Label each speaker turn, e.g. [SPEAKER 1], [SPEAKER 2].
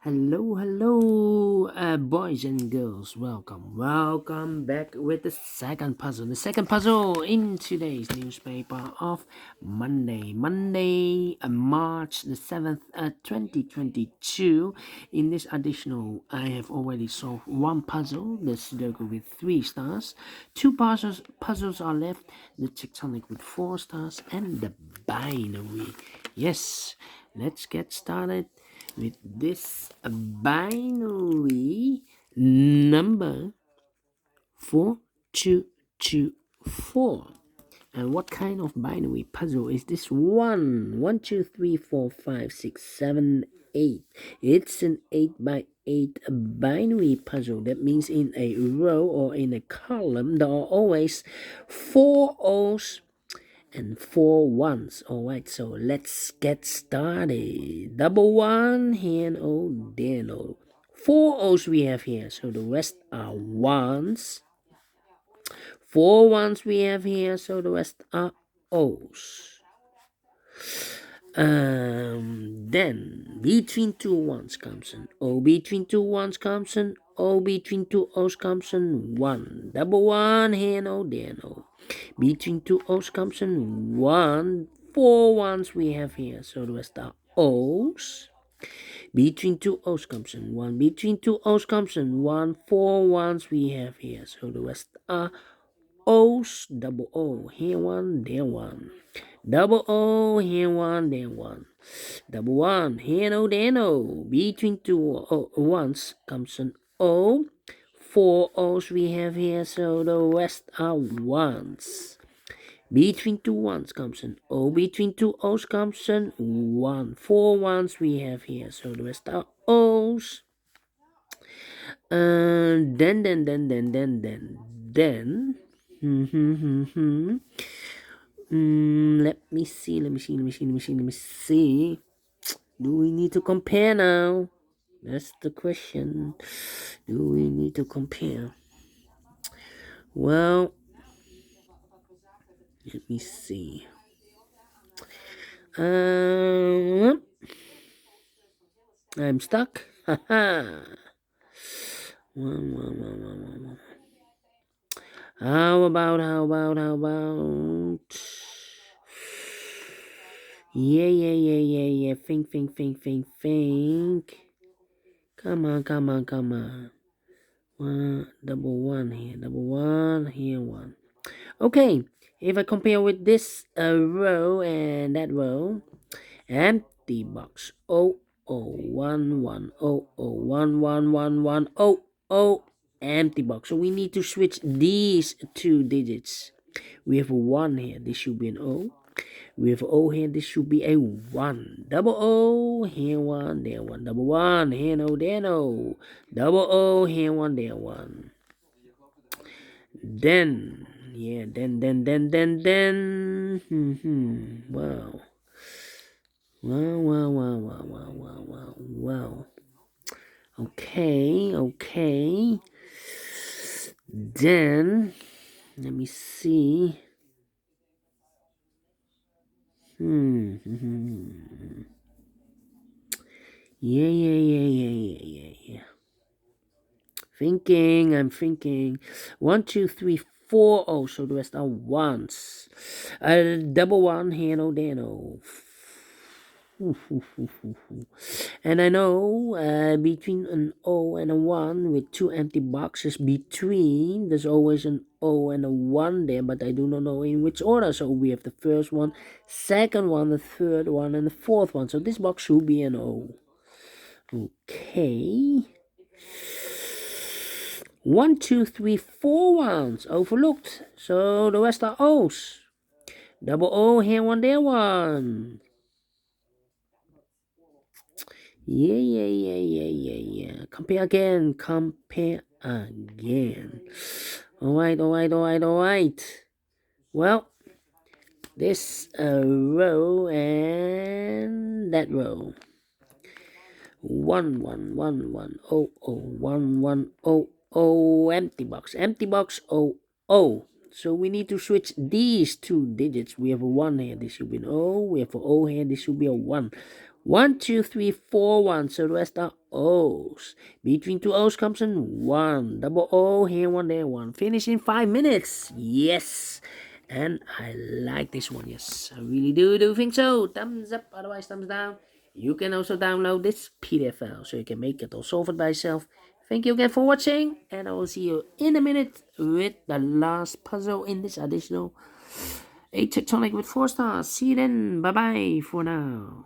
[SPEAKER 1] Hello, boys and girls. Welcome back with the second puzzle. The second puzzle in today's newspaper of Monday, March the 7th, 2022. In this additional, I have already solved one puzzle, the Sudoku with 3 stars. Two puzzles are left, the tectonic with 4 stars, and the binary. Yes, let's get started with this binary number 4224. And what kind of binary puzzle is this one? 1, 2, 3, 4, 5, 6, 7, 8. It's an 8 by 8 binary puzzle. That means in a row or in a column, there are always 4 O's and 4 ones. Alright, so let's get started. Double one, here and O, there and O. 4 O's we have here, so the rest are ones. 4 ones we have here, so the rest are O's. Then between 2 ones comes an O, between 2 ones comes an O, between 2 O's comes an 1. Double one, here and O, there and O. Between 2 O's comes an 1. 4 ones we have here, so the rest are O's. Between 2 O's comes an 1. Between 2 O's comes an 1. 4 ones we have here, so the rest are O's. Double O, here 1, there 1. Double O, here 1, there 1. Double 1, here no, there no. Between 2 ones comes an O. 4 O's we have here, so the rest are ones. Between 2 ones comes an O. Between 2 O's comes an 1. 4 ones we have here, so the rest are O's. Then. Let me see. Do we need to compare now? That's the question. Do we need to compare? Well, let me see. I'm stuck. One. How about? Yeah. Think. Come on. Double one here, 1. Okay, if I compare with this row and that row, empty box. 1 empty box. So we need to switch these 2 digits. We have a 1 here, this should be an O. We have O here, this should be a 1. Double O, here 1, there 1. Double 1, here no, there no. Double O, here 1, there 1. Then. Wow. Okay. Then, let me see. Yeah. I'm thinking. 1, 2, 3, 4. Oh, so the rest are ones. Double 1, here no, there no. And I know between an O and a 1 with 2 empty boxes between, there's always an O and a 1 there, but I do not know in which order. So we have the first one, second one, the third one, and the fourth one. So this box should be an O. Okay. 1, 2, 3, 4 ones overlooked. So the rest are O's. Double O, here 1, there 1. Yeah. Compare again. Alright. Well, this row and that row. 1, 1, empty box, O. So we need to switch these 2 digits. We have a 1 here, this should be an O. We have an O here, this should be a 1. 1, 2, 3, 4 1. So the rest are O's. Between two O's comes in one double O, here one, there one. Finish in 5 minutes. Yes. And I like this one. Yes, I really do think so. Thumbs up, otherwise thumbs down. You can also download this PDF file so you can make it or solve it by yourself. Thank you again for watching, and I will see you in a minute with the last puzzle in this additional 8 tectonic with 4 stars. See you then. Bye bye for now.